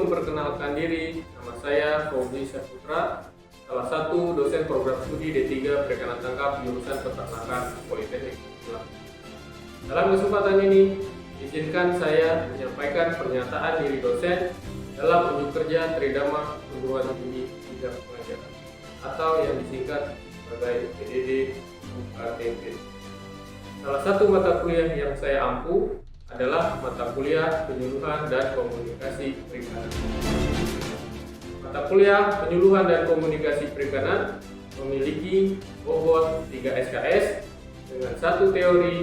memperkenalkan diri, nama saya Fauzi Saputra, salah satu dosen program studi D3 Perikanan Tangkap jurusan Peternakan Politeknik. Dalam kesempatan ini, izinkan saya menyampaikan pernyataan diri dosen dalam unjuk kerja Tridharma Perguruan Tinggi Bidang Pengajaran atau yang disingkat sebagai PDD UKTP. Salah satu mata kuliah yang saya ampu adalah mata kuliah penyuluhan dan komunikasi perikanan. Mata kuliah penyuluhan dan komunikasi perikanan memiliki bobot 3 SKS dengan 1 teori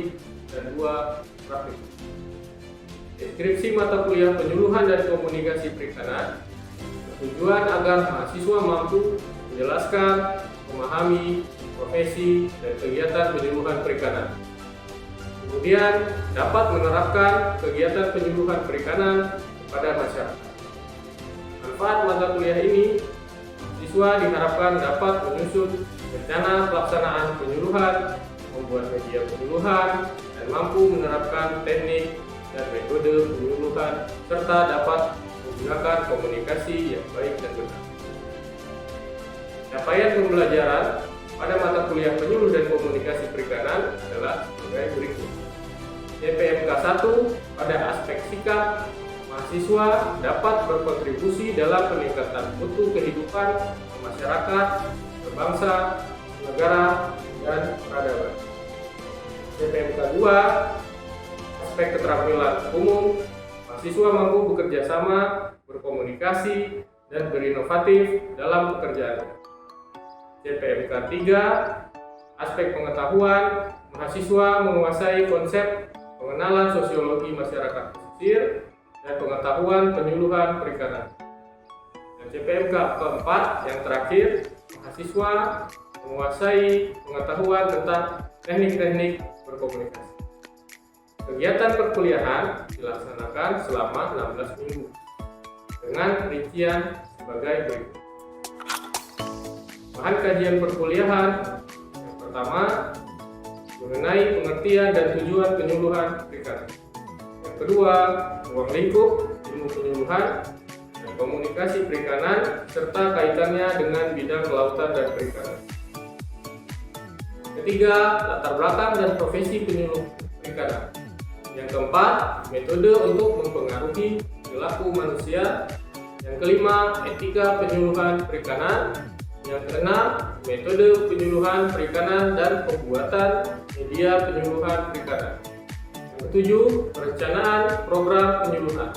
dan 2 praktik. Deskripsi mata kuliah penyuluhan dan komunikasi perikanan bertujuan agar mahasiswa mampu menjelaskan, memahami profesi dan kegiatan penyuluhan perikanan. Kemudian dapat menerapkan kegiatan penyuluhan perikanan kepada masyarakat. Manfaat mata kuliah ini, siswa diharapkan dapat menyusun rencana pelaksanaan penyuluhan, membuat media penyuluhan, dan mampu menerapkan teknik dan metode penyuluhan, serta dapat menggunakan komunikasi yang baik dan benar. Capaian pembelajaran pada mata kuliah penyuluh dan komunikasi perikanan adalah sebagai berikut. CPMK 1 pada aspek sikap, mahasiswa dapat berkontribusi dalam peningkatan mutu kehidupan masyarakat, berbangsa, negara, dan peradaban. CPMK 2 aspek keterampilan umum, mahasiswa mampu bekerja sama, berkomunikasi, dan berinovatif dalam pekerjaannya. CPMK 3 aspek pengetahuan, mahasiswa menguasai konsep pengenalan sosiologi masyarakat pesisir dan pengetahuan penyuluhan perikanan. Dan CPMK keempat yang terakhir, mahasiswa menguasai pengetahuan tentang teknik-teknik berkomunikasi. Kegiatan perkuliahan dilaksanakan selama 16 minggu dengan rincian sebagai berikut. Bahan kajian perkuliahan yang pertama mengenai pengertian dan tujuan penyuluhan perikanan. Yang kedua, ruang lingkup ilmu penyuluhan dan komunikasi perikanan serta kaitannya dengan bidang kelautan dan perikanan. Ketiga, latar belakang dan profesi penyuluh perikanan. Yang keempat, metode untuk mempengaruhi perilaku manusia. Yang kelima, etika penyuluhan perikanan. Yang keenam, metode penyuluhan perikanan dan pembuatan media penyuluhan perikanan. Yang ketujuh, perencanaan program penyuluhan.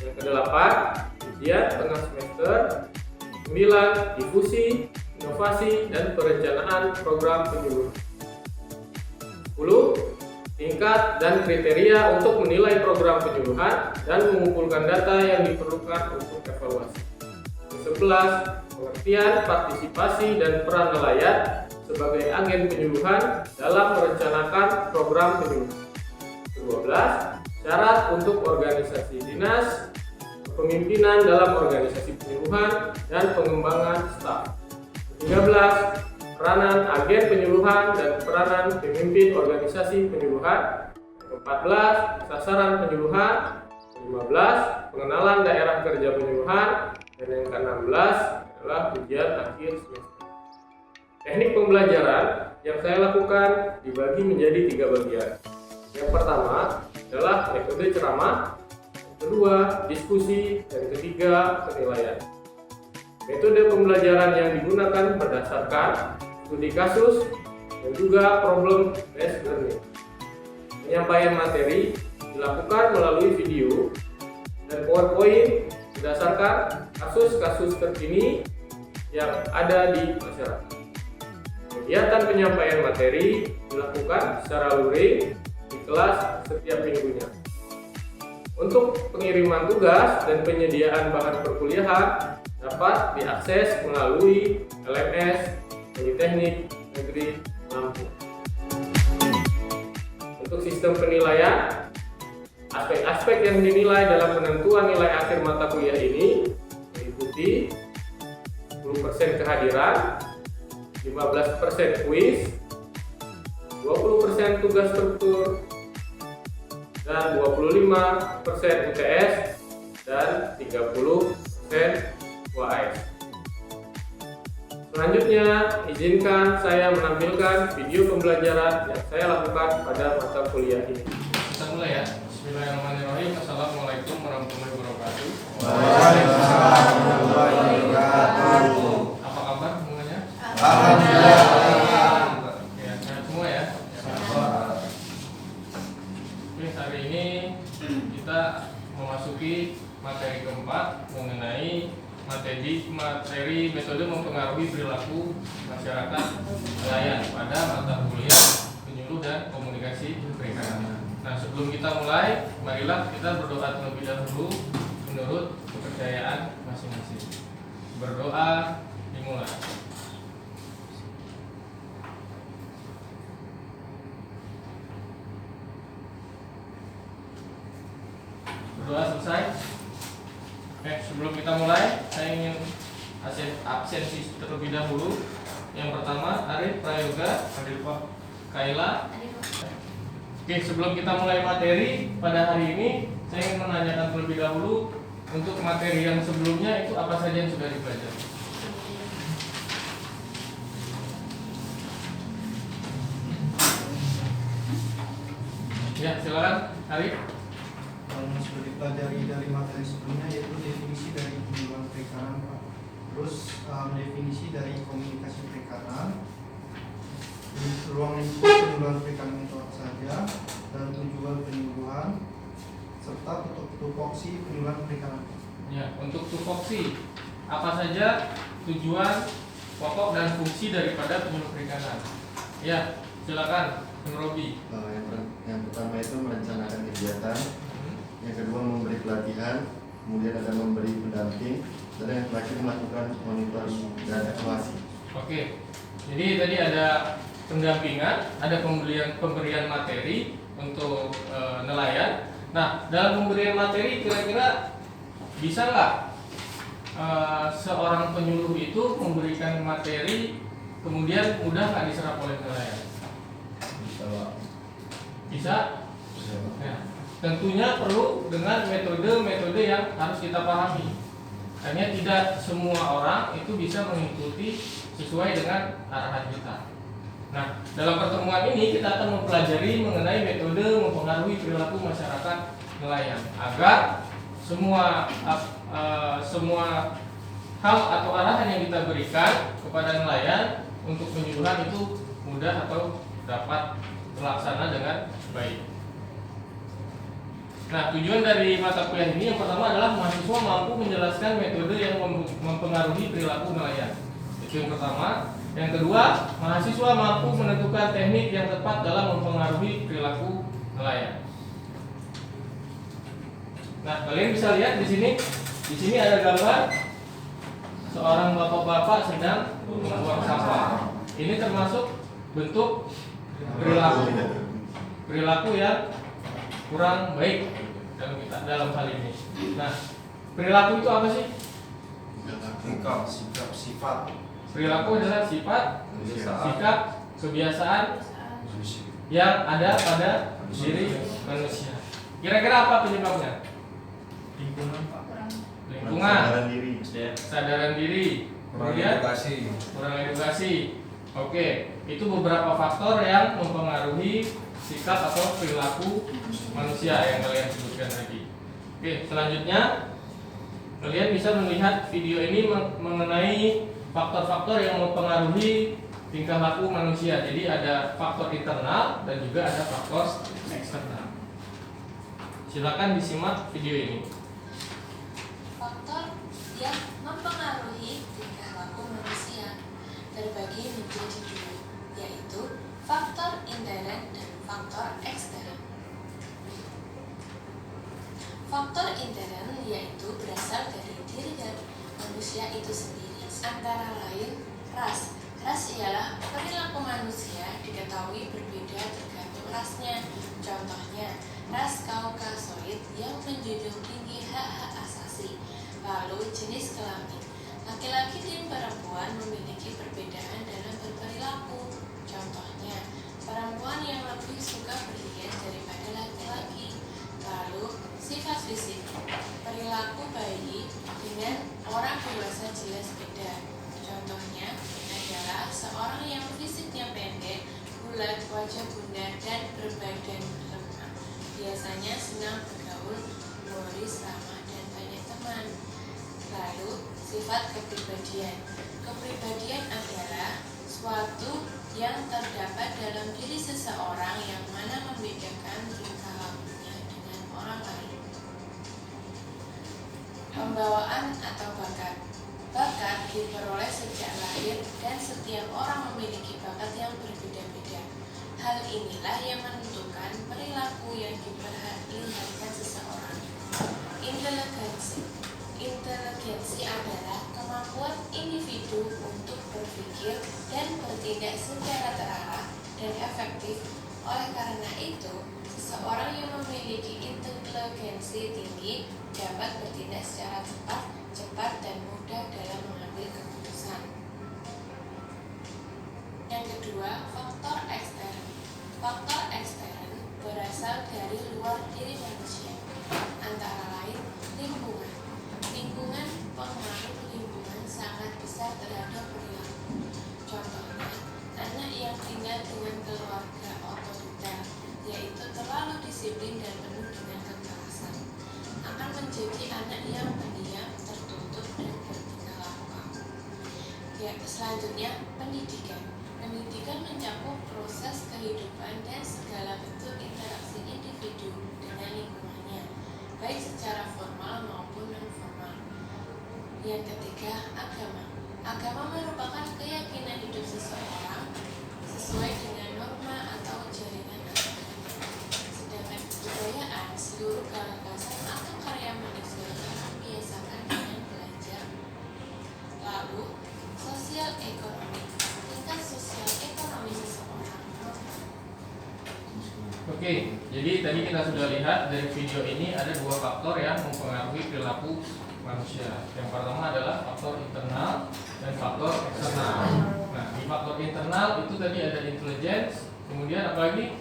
Yang kedelapan, ujian tengah semester. 9, difusi, inovasi, dan perencanaan program penyuluhan. 10, tingkat dan kriteria untuk menilai program penyuluhan dan mengumpulkan data yang diperlukan untuk evaluasi. 11, pengertian, partisipasi, dan peran nelayan sebagai agen penyuluhan dalam merencanakan program penyuluhan. 12, syarat untuk organisasi dinas, kepemimpinan dalam organisasi penyuluhan, dan pengembangan staf. 13, peranan agen penyuluhan dan peranan pemimpin organisasi penyuluhan. 14, sasaran penyuluhan. 15, pengenalan daerah kerja penyuluhan. Dan yang ke-16 adalah ujian akhir semester. Teknik pembelajaran yang saya lakukan dibagi menjadi 3 bagian. Yang pertama adalah metode ceramah, yang kedua diskusi, dan ketiga penilaian. Metode pembelajaran yang digunakan berdasarkan studi kasus dan juga problem based learning. Penyampaian materi dilakukan melalui video dan PowerPoint berdasarkan kasus-kasus terkini yang ada di masyarakat. Kegiatan penyampaian materi dilakukan secara luring di kelas setiap minggunya. Untuk pengiriman tugas dan penyediaan bahan perkuliahan dapat diakses melalui LMS Politeknik Negeri Lampung. Untuk sistem penilaian, aspek-aspek yang dinilai dalam penentuan nilai akhir mata kuliah ini meliputi 10% kehadiran, 15% kuis, 20% tugas struktur, dan 25% UTS, dan 30% UAS. Selanjutnya, izinkan saya menampilkan video pembelajaran yang saya lakukan pada mata kuliah ini. Kita mulai ya. Bismillahirrahmanirrahim. Assalamualaikum warahmatullahi wabarakatuh. Waalaikumsalam warahmatullahi wabarakatuh. Apa kabar semuanya? Alhamdulillah. Ya, sehat semua ya. Oke, hari ini kita memasuki materi keempat mengenai materi metode mempengaruhi perilaku masyarakat nelayan pada mata kuliah penyuluh dan komunikasi perikanan. Nah, sebelum kita mulai, marilah kita berdoa terlebih dahulu menurut kepercayaan masing-masing. Berdoa dimulai. Berdoa selesai. Oke, sebelum kita mulai, saya ingin absensi terlebih dahulu. Yang pertama, Arif Prayoga, hadir Pak. Kaila. Oke, sebelum kita mulai materi pada hari ini, saya ingin menanyakan terlebih dahulu untuk materi yang sebelumnya itu apa saja yang sudah dipelajari. Ya, silakan Arif. Yang sudah dipelajari dari materi sebelumnya yaitu definisi dari penyuluhan perikanan, Pak. Terus definisi dari komunikasi perikanan, ruang lingkup penyuluhan perikanan itu apa saja, dan tujuan penyuluhan, serta tupoksi penyuluhan perikanan. Ya, untuk tupoksi apa saja tujuan, pokok dan fungsi daripada penyuluh perikanan. Ya, silakan, Robi. Yang pertama itu merencanakan kegiatan, yang kedua memberi pelatihan, kemudian ada memberi pendamping, dan yang terakhir melakukan monitoring dan evaluasi. Oke, jadi tadi ada pendampingan, ada pemberian materi untuk nelayan. Nah, dalam pemberian materi kira-kira bisa nggak seorang penyuluh itu memberikan materi kemudian mudah nggak diserap oleh nelayan? Bisa? Ya. Tentunya perlu dengan metode-metode yang harus kita pahami. Hanya tidak semua orang itu bisa mengikuti sesuai dengan arahan kita. Nah, dalam pertemuan ini kita akan mempelajari mengenai metode mempengaruhi perilaku masyarakat nelayan agar semua hal atau arahan yang kita berikan kepada nelayan untuk penyuluhan itu mudah atau dapat terlaksana dengan baik. Nah, tujuan dari mata kuliah ini yang pertama adalah mahasiswa mampu menjelaskan metode yang mempengaruhi perilaku nelayan. Itu yang pertama. Yang kedua, mahasiswa mampu menentukan teknik yang tepat dalam mempengaruhi perilaku nelayan. Nah, kalian bisa lihat di sini. Di sini ada gambar seorang bapak-bapak sedang membuang sampah. Ini termasuk bentuk perilaku yang kurang baik dalam hal ini. Nah, perilaku itu apa sih? Sikap, sifat. Perilaku adalah sifat, sikap, kebiasaan yang ada pada diri manusia. Kira-kira apa penyebabnya? Lingkungan, Pak. Lingkungan, Kesadaran diri. kemudian kurang edukasi. Oke, itu beberapa faktor yang mempengaruhi sikap atau perilaku manusia yang kalian sebutkan tadi. Oke, selanjutnya kalian bisa melihat video ini mengenai faktor-faktor yang mempengaruhi tingkah laku manusia. Jadi ada faktor internal dan juga ada faktor eksternal. Silakan disimak video ini. Faktor yang mempengaruhi tingkah laku manusia terbagi menjadi dua, yaitu faktor intern dan faktor ekstern. Faktor intern yaitu berasal dari diri dan manusia itu sendiri, antara lain ras. Ras ialah perilaku manusia diketahui berbeda tergantung rasnya. Contohnya, ras Kaukasoid yang menjunjung tinggi hak-hak asasi. Lalu jenis kelamin, laki-laki dan perempuan memiliki perbedaan dalam berperilaku. Contohnya, perempuan yang lebih suka berhias daripada laki-laki. Lalu, sifat fisik. Perilaku bayi dengan orang dewasa jelas beda. Contohnya adalah seorang yang fisiknya pendek, bulat, wajah bundar, dan berbadan lemah. Biasanya senang bergaul, humoris, ramah, dan banyak teman. Lalu, sifat kepribadian. Kepribadian adalah suatu yang terdapat dalam diri seseorang yang mana membedakan tingkah lakunya dengan orang lain. Pembawaan atau bakat. Bakat diperoleh sejak lahir dan setiap orang memiliki bakat yang berbeda-beda. Hal inilah yang menentukan perilaku yang diperlihatkan seseorang. Inteligensi. Inteligensi adalah kemampuan individu untuk berpikir dan bertindak secara terarah dan efektif. Oleh karena itu, seseorang yang memiliki inteligensi tinggi dapat bertindak secara cepat dan mudah dalam mengambil keputusan. Yang kedua, faktor ekstern. Faktor ekstern berasal dari luar diri manusia, antara lain lingkungan. Lingkungan, pengaruh lingkungan sangat besar terhadap perilaku. Contohnya, anak yang tinggal dengan keluarga otoriter, yaitu terlalu disiplin dan penuh dengan kekerasan, akan menjadi anak yang pendiam, tertutup, dan bertingkah laku kaku. Ya, selanjutnya, pendidikan. Pendidikan mencakup proses kehidupan dan segala bentuk interaksi individu dengan lingkungannya, baik secara formal maupun non-formal. Yang ketiga, agama. Agama merupakan keyakinan hidup seseorang sesuai dengan norma atau jaringan agama. Sedangkan kebudayaan, seluruh gagasan atau karya manusia yang membiasakan dengan belajar. Lalu, sosial ekonomi. Tingkat sosial ekonomi seseorang. Oke, jadi tadi kita sudah lihat dari video ini ada dua faktor yang mempengaruhi perilaku manusia. Yang pertama adalah faktor internal dan faktor eksternal. Nah, di faktor internal itu tadi ada intelligence, kemudian apa lagi?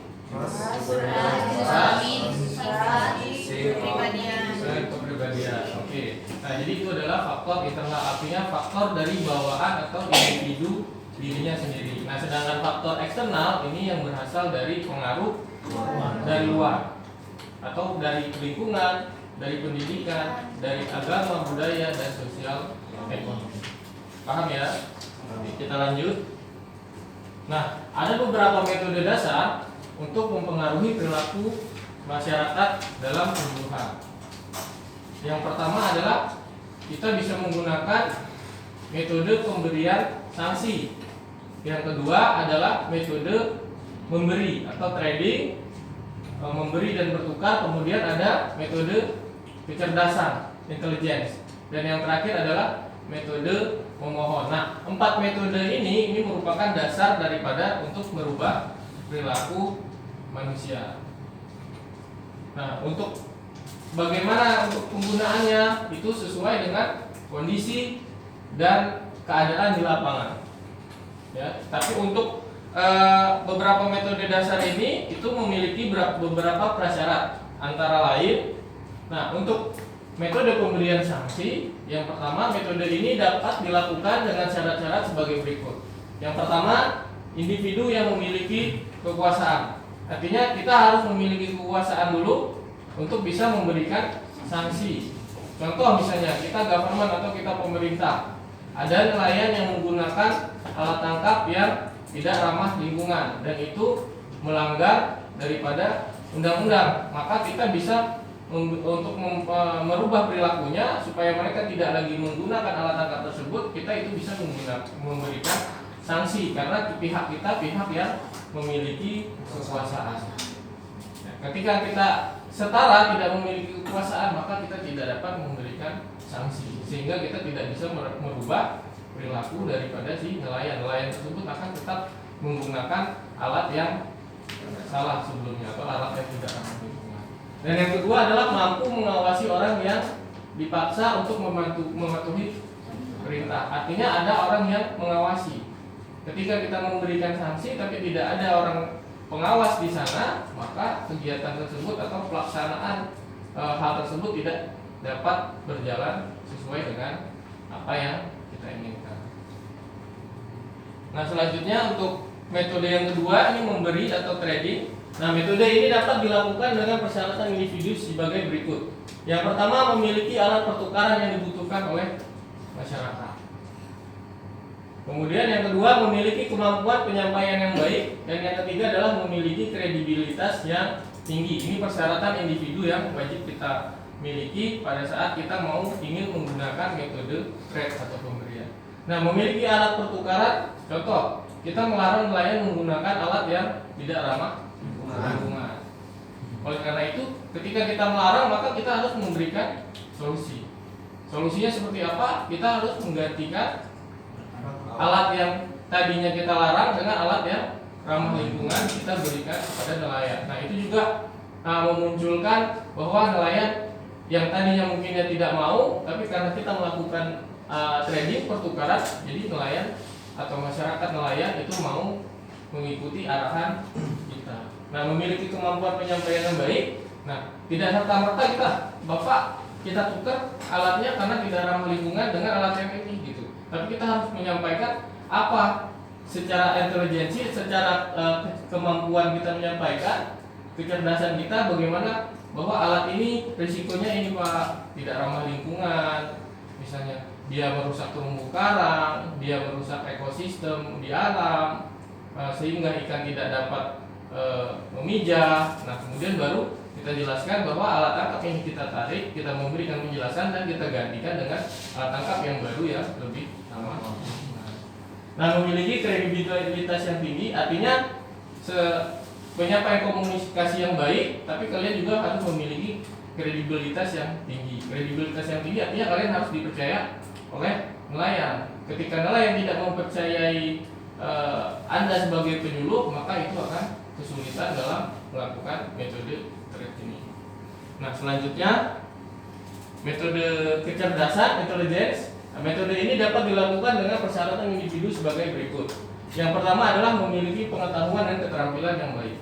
Kepribadian. Oke. Nah, jadi itu adalah faktor internal, artinya faktor dari bawaan atau individu dirinya sendiri. Nah, sedangkan faktor eksternal ini yang berasal dari pengaruh dari luar atau dari lingkungan, dari pendidikan, dari agama, budaya, dan sosial ekonomi. Paham ya? Kita lanjut. Nah, ada beberapa metode dasar untuk mempengaruhi perilaku masyarakat dalam pembunuhan. Yang pertama adalah kita bisa menggunakan metode pemberian sanksi. Yang kedua adalah metode memberi atau trading, memberi dan bertukar. Kemudian ada metode kecerdasan, intelligence, dan yang terakhir adalah metode memohon. Nah, 4 metode ini merupakan dasar daripada untuk merubah perilaku manusia. Nah, untuk bagaimana untuk penggunaannya itu sesuai dengan kondisi dan keadaan di lapangan. Ya, tapi untuk beberapa metode dasar ini itu memiliki beberapa prasyarat, antara lain. Nah, untuk metode pemberian sanksi, yang pertama, metode ini dapat dilakukan dengan syarat-syarat sebagai berikut. Yang pertama, individu yang memiliki kekuasaan. Artinya kita harus memiliki kekuasaan dulu untuk bisa memberikan sanksi. Contoh misalnya kita government atau kita pemerintah, ada nelayan yang menggunakan alat tangkap yang tidak ramah lingkungan dan itu melanggar daripada undang-undang, maka kita bisa untuk merubah perilakunya supaya mereka tidak lagi menggunakan alat tangkap tersebut. Kita itu bisa memberikan sanksi karena pihak kita pihak yang memiliki kekuasaan. Nah, ketika kita setara tidak memiliki kekuasaan, maka kita tidak dapat memberikan sanksi, sehingga kita tidak bisa merubah perilaku daripada si nelayan. Nelayan tersebut akan tetap menggunakan alat yang salah sebelumnya atau alat yang tidak ramah lingkungan. Dan yang kedua adalah mampu mengawasi orang yang dipaksa untuk mematuhi perintah. Artinya ada orang yang mengawasi. Ketika kita memberikan sanksi tapi tidak ada orang pengawas di sana, maka kegiatan tersebut atau pelaksanaan hal tersebut tidak dapat berjalan sesuai dengan apa yang kita inginkan. Nah, selanjutnya untuk metode yang kedua ini memberi atau trading. Nah, metode ini dapat dilakukan dengan persyaratan individu sebagai berikut. Yang pertama, memiliki alat pertukaran yang dibutuhkan oleh masyarakat. Kemudian yang kedua, memiliki kemampuan penyampaian yang baik, dan yang ketiga adalah memiliki kredibilitas yang tinggi. Ini persyaratan individu yang wajib kita miliki pada saat kita ingin menggunakan metode trade atau pemberian. Nah, memiliki alat pertukaran, contoh, kita melarang nelayan menggunakan alat yang tidak ramah lingkungan. Oleh karena itu, ketika kita melarang, maka kita harus memberikan solusi. Solusinya seperti apa? Kita harus menggantikan alat yang tadinya kita larang dengan alat yang ramah lingkungan kita berikan kepada nelayan. Nah, itu juga memunculkan bahwa nelayan yang tadinya mungkinnya tidak mau, tapi karena kita melakukan trading pertukaran, jadi nelayan atau masyarakat nelayan itu mau mengikuti arahan kita. Nah, memiliki kemampuan penyampaian yang baik. Nah, tidak serta-merta kita tukar alatnya karena tidak ramah lingkungan dengan alat yang ini gitu. Tapi kita harus menyampaikan apa secara intelijensi, secara kemampuan kita menyampaikan, kecerdasan kita bagaimana bahwa alat ini risikonya ini Pak, tidak ramah lingkungan, misalnya dia merusak terumbu karang, dia merusak ekosistem di alam, sehingga ikan tidak dapat memijah. Nah, kemudian baru kita jelaskan bahwa alat tangkap ini kita tarik, kita memberikan penjelasan dan kita gantikan dengan alat tangkap yang baru yang lebih ramah. Nah, memiliki kredibilitas yang tinggi artinya penyampaian komunikasi yang baik, tapi kalian juga harus memiliki kredibilitas yang tinggi. Kredibilitas yang tinggi artinya kalian harus dipercaya oleh nelayan. Ketika nelayan tidak mempercayai Anda sebagai penyuluh, maka itu akan kesulitan dalam melakukan metode trade ini. Nah, selanjutnya metode kecerdasan, intelligence. Metode ini dapat dilakukan dengan persyaratan individu sebagai berikut. Yang pertama adalah memiliki pengetahuan dan keterampilan yang baik.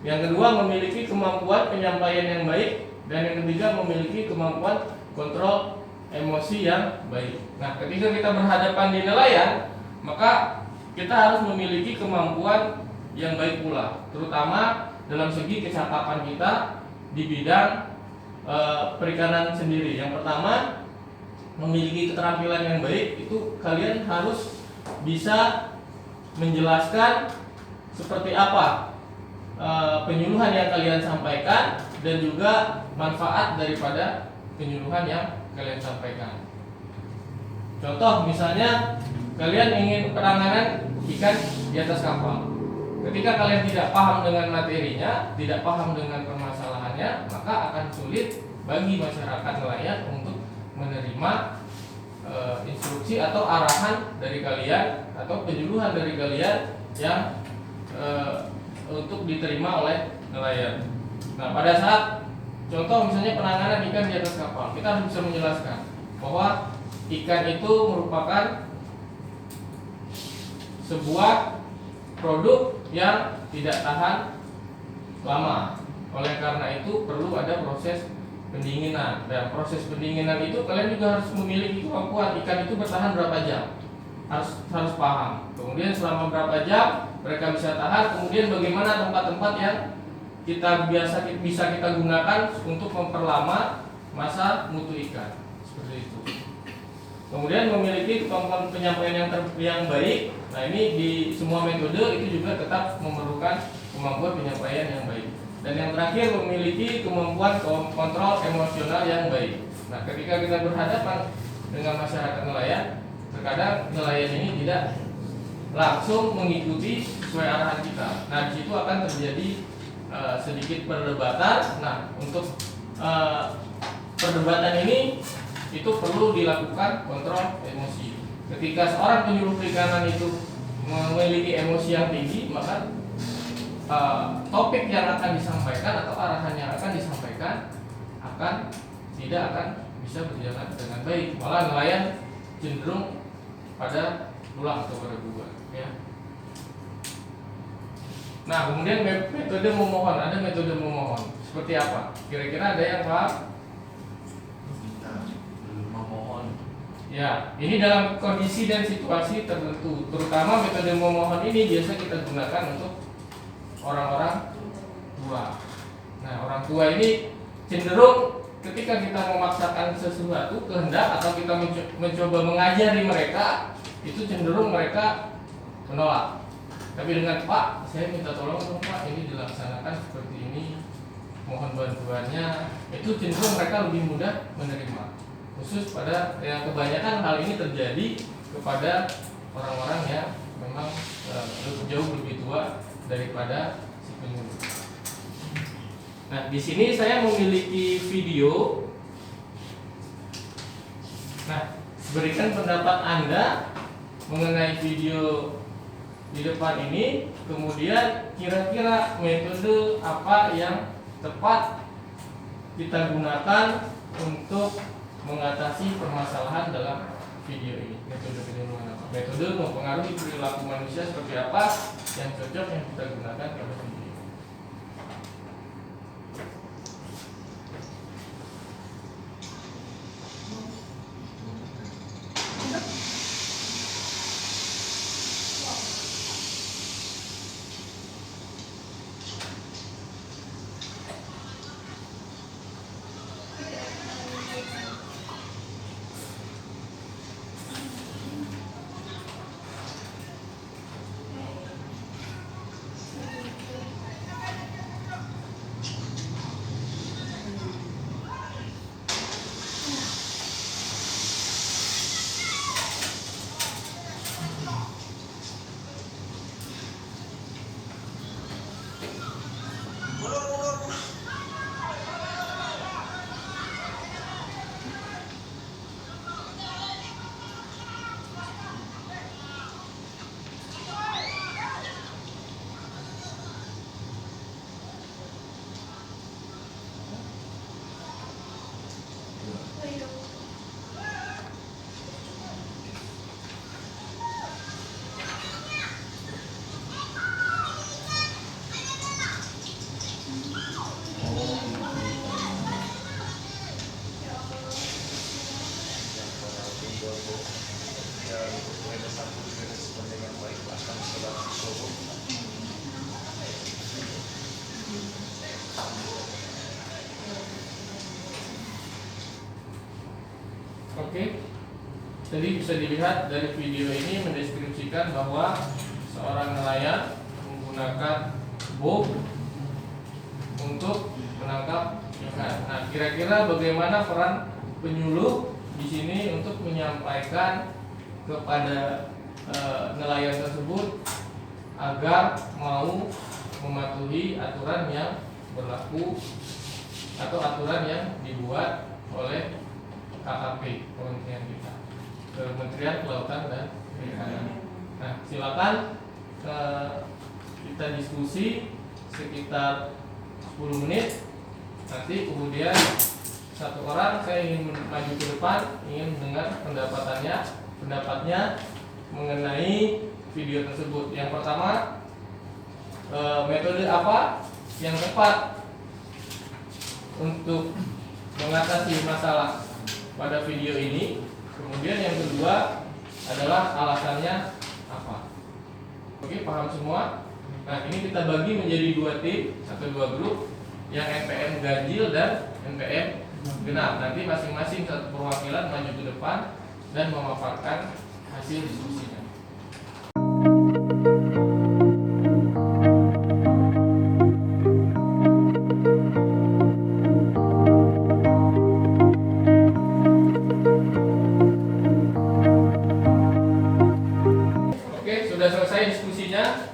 Yang kedua, memiliki kemampuan penyampaian yang baik. Dan yang ketiga, memiliki kemampuan kontrol emosi yang baik. Nah, ketika kita berhadapan di nelayan, maka kita harus memiliki kemampuan yang baik pula, terutama dalam segi kecakapan kita di bidang perikanan sendiri. Yang pertama, memiliki keterampilan yang baik, itu kalian harus bisa menjelaskan seperti apa penyuluhan yang kalian sampaikan dan juga manfaat daripada penyuluhan yang kalian sampaikan. Contoh misalnya kalian ingin penanganan ikan di atas kapal. Ketika kalian tidak paham dengan materinya, tidak paham dengan permasalahannya, maka akan sulit bagi masyarakat nelayan untuk menerima instruksi atau arahan dari kalian atau penyuluhan dari kalian yang untuk diterima oleh nelayan. Nah, pada saat contoh misalnya penanganan ikan di atas kapal, kita harus bisa menjelaskan bahwa ikan itu merupakan sebuah produk yang tidak tahan lama. Oleh karena itu perlu ada proses pendinginan. Dan proses pendinginan itu kalian juga harus memiliki kemampuan. Ikan itu bertahan berapa jam, harus paham. Kemudian selama berapa jam mereka bisa tahan. Kemudian bagaimana tempat-tempat yang bisa kita gunakan untuk memperlama masa mutu ikan, seperti itu. Kemudian memiliki kemampuan penyampaian yang baik. Nah, ini di semua metode itu juga tetap memerlukan kemampuan penyampaian yang baik. Dan yang terakhir, memiliki kemampuan kontrol emosional yang baik. Nah, ketika kita berhadapan dengan masyarakat nelayan, terkadang nelayan ini tidak langsung mengikuti sesuai arahan kita. Nah, di situ akan terjadi sedikit perdebatan. Nah, untuk perdebatan ini itu perlu dilakukan kontrol emosi. Ketika seorang penyuluh perikanan itu memiliki emosi yang tinggi, maka topik yang akan disampaikan atau arahan yang akan disampaikan tidak akan bisa berjalan dengan baik. Malah nelayan cenderung pada pulang atau pada bubar, ya. Nah, kemudian metode memohon, ada metode memohon. Seperti apa? Kira-kira ada yang paham? Memohon. Ya, ini dalam kondisi dan situasi tertentu. Terutama metode memohon ini biasa kita gunakan untuk orang-orang tua. Nah, orang tua ini cenderung ketika kita memaksakan sesuatu kehendak atau kita mencoba mengajari mereka, itu cenderung mereka menolak. Tapi dengan Pak, saya minta tolong dong Pak, ini dilaksanakan seperti ini, mohon bantuannya, itu cenderung mereka lebih mudah menerima. Khusus pada yang kebanyakan hal ini terjadi kepada orang-orang yang memang jauh lebih tua daripada si penyuluh. Nah, di sini saya memiliki video. Nah, berikan pendapat Anda mengenai video di depan ini, kemudian kira-kira metode apa yang tepat kita gunakan untuk mengatasi permasalahan dalam video ini. Metode penyuluhan apa? Metode mempengaruhi perilaku manusia seperti apa yang cocok yang kita gunakan pada video ini. Oke, jadi bisa dilihat dari video ini mendeskripsikan bahwa seorang nelayan menggunakan bow untuk menangkap ikan. Nah, kira-kira bagaimana peran penyuluh di sini untuk menyampaikan kepada nelayan tersebut agar mau mematuhi aturan yang berlaku atau aturan yang dibuat oleh KKP, Kementerian kita, Kementerian Kelautan dan Perikanan. Nah, silakan kita diskusi sekitar 10 menit. Nanti kemudian satu orang saya ingin maju ke depan, ingin mendengar pendapatnya mengenai video tersebut. Yang pertama, metode apa yang tepat untuk mengatasi masalah pada video ini. Kemudian yang kedua adalah alasannya apa. Oke, paham semua? Nah, ini kita bagi menjadi 2 tim atau 2 grup, yang NPM ganjil dan NPM genap. Nanti masing-masing satu perwakilan maju ke depan dan memaparkan hasil diskusinya.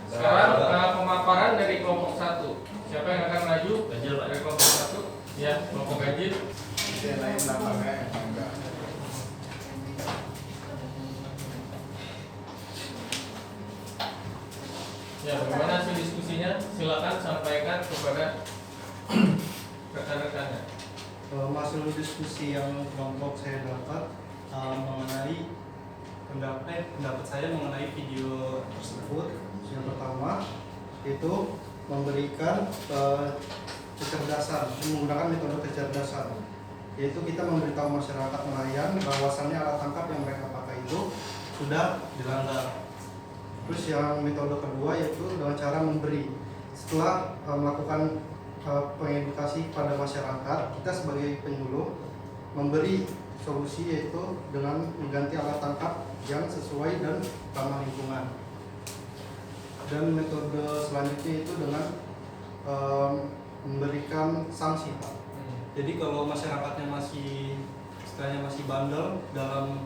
Sekarang pemaparan dari kelompok 1. Siapa yang akan maju? Ganjil, Pak. Dari kelompok 1. Ya, kelompok ganjil. Ya, bagaimana hasil diskusinya? Silakan sampaikan kepada rekan-rekannya. Hasil diskusi yang kelompok saya dapat mengenai pendapat saya mengenai video tersebut. Yang pertama, yaitu memberikan kecerdasan, menggunakan metode kecerdasan, yaitu kita memberitahu masyarakat nelayan bahwasannya alat tangkap yang mereka pakai itu sudah dilanggar. Terus yang metode kedua yaitu dengan cara memberi. Setelah melakukan pengedukasi pada masyarakat, kita sebagai penyuluh memberi solusi yaitu dengan mengganti alat tangkap yang sesuai dan ramah lingkungan. Dan metode selanjutnya itu dengan memberikan sanksi, Pak. Jadi kalau masyarakatnya masih istilahnya masih bandel dalam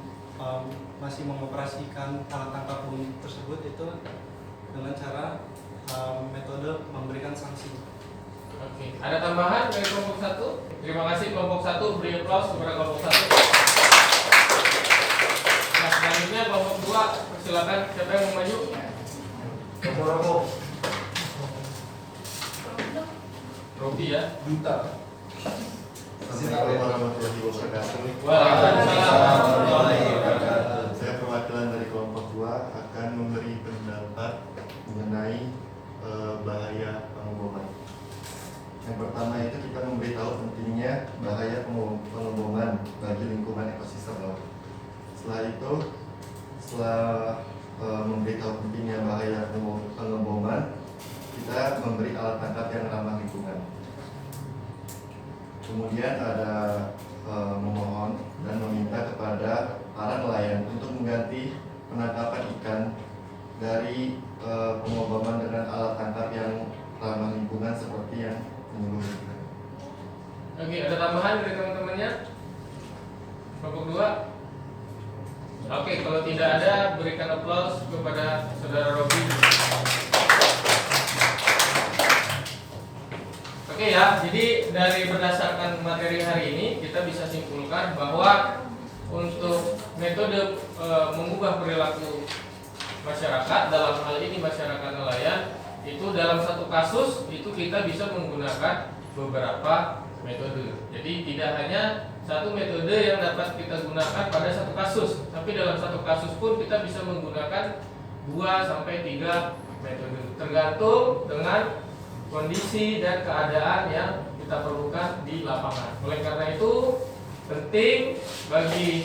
masih mengoperasikan alat tangkap bunyi tersebut, itu dengan cara metode memberikan sanksi. Oke, ada tambahan dari kelompok 1? Terima kasih kelompok 1, beri aplaus kepada kelompok 1. Nah, selanjutnya kelompok 2, persilakan siapa yang mau maju? Robo-robo. Robi ya. Duta. Assalamualaikum warahmatullahi wabarakatuh. Waalaikumsalam. Saya perwakilan dari kelompok 2 akan memberi pendapat mengenai bahaya pengeboman. Yang pertama itu kita memberitahu pentingnya bahaya pengeboman bagi lingkungan ekosistem laut. Setelah itu, memberitahu pentingnya bahaya pengeboman, kita memberi alat tangkap yang ramah lingkungan. Kemudian ada memohon dan meminta kepada para nelayan untuk mengganti penangkapan ikan dari pengeboman dengan alat tangkap yang ramah lingkungan seperti yang penyuluh. Oke, ada tambahan dari teman-temannya? Kelompok 2? Oke, kalau tidak ada, berikan aplaus kepada Saudara Robi. Oke ya, jadi dari berdasarkan materi hari ini kita bisa simpulkan bahwa untuk metode mengubah perilaku masyarakat, dalam hal ini masyarakat nelayan, itu dalam satu kasus itu kita bisa menggunakan beberapa metode. Jadi tidak hanya satu metode yang dapat kita gunakan pada satu kasus, tapi dalam satu kasus pun kita bisa menggunakan 2 sampai 3 metode, tergantung dengan kondisi dan keadaan yang kita perlukan di lapangan. Oleh karena itu penting bagi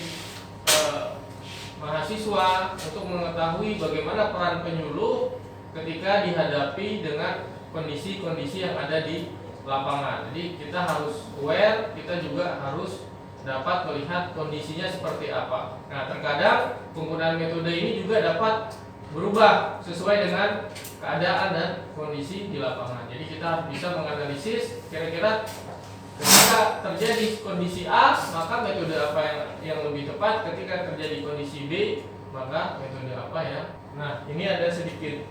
mahasiswa untuk mengetahui bagaimana peran penyuluh ketika dihadapi dengan kondisi-kondisi yang ada di lapangan. Jadi kita harus aware, kita juga harus dapat melihat kondisinya seperti apa. Nah, terkadang penggunaan metode ini juga dapat berubah sesuai dengan keadaan dan kondisi di lapangan. Jadi kita harus bisa menganalisis kira-kira ketika terjadi kondisi A, maka metode apa yang lebih tepat, ketika terjadi kondisi B, maka metode apa ya. Nah, ini ada sedikit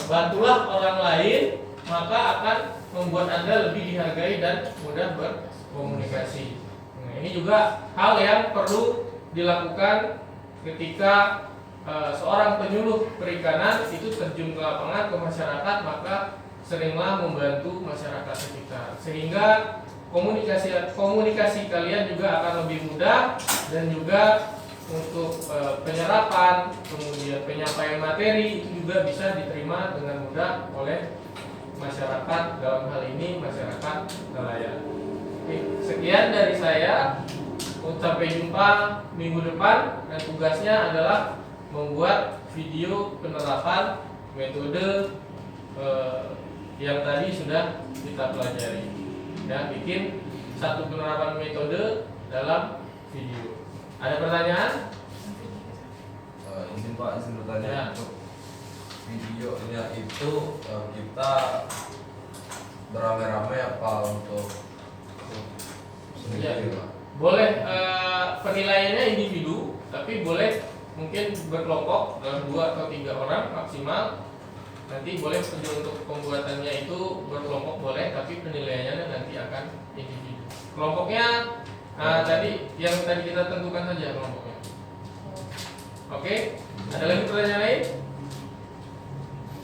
bantulah orang lain, maka akan membuat Anda lebih dihargai dan mudah berkomunikasi. Nah, ini juga hal yang perlu dilakukan ketika seorang penyuluh perikanan itu terjun ke lapangan, ke masyarakat, maka seringlah membantu masyarakat sekitar, sehingga komunikasi kalian juga akan lebih mudah, dan juga untuk penyerapan, kemudian penyampaian materi itu juga bisa diterima dengan mudah oleh masyarakat, dalam hal ini masyarakat nelayan. Oke, sekian dari saya. Sampai jumpa minggu depan, dan tugasnya adalah membuat video penerapan metode yang tadi sudah kita pelajari, dan bikin satu penerapan metode dalam video. Ada pertanyaan? Izin Pak, izin bertanya. Ya. Untuk videonya itu kita beramai-ramai apa untuk sendiri, Pak? Boleh, penilaiannya individu, tapi boleh mungkin berkelompok dalam 2 atau 3 orang maksimal. Nanti boleh untuk pembuatannya itu berkelompok boleh, tapi penilaiannya nanti akan individu. Kelompoknya tadi yang tadi kita tentukan saja kelompoknya. Oke, ada lagi pertanyaan lain?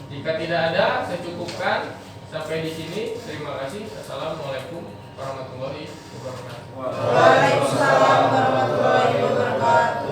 Jika tidak ada, saya cukupkan sampai di sini. Terima kasih. Assalamualaikum warahmatullahi wabarakatuh. Waalaikumsalam warahmatullahi wabarakatuh.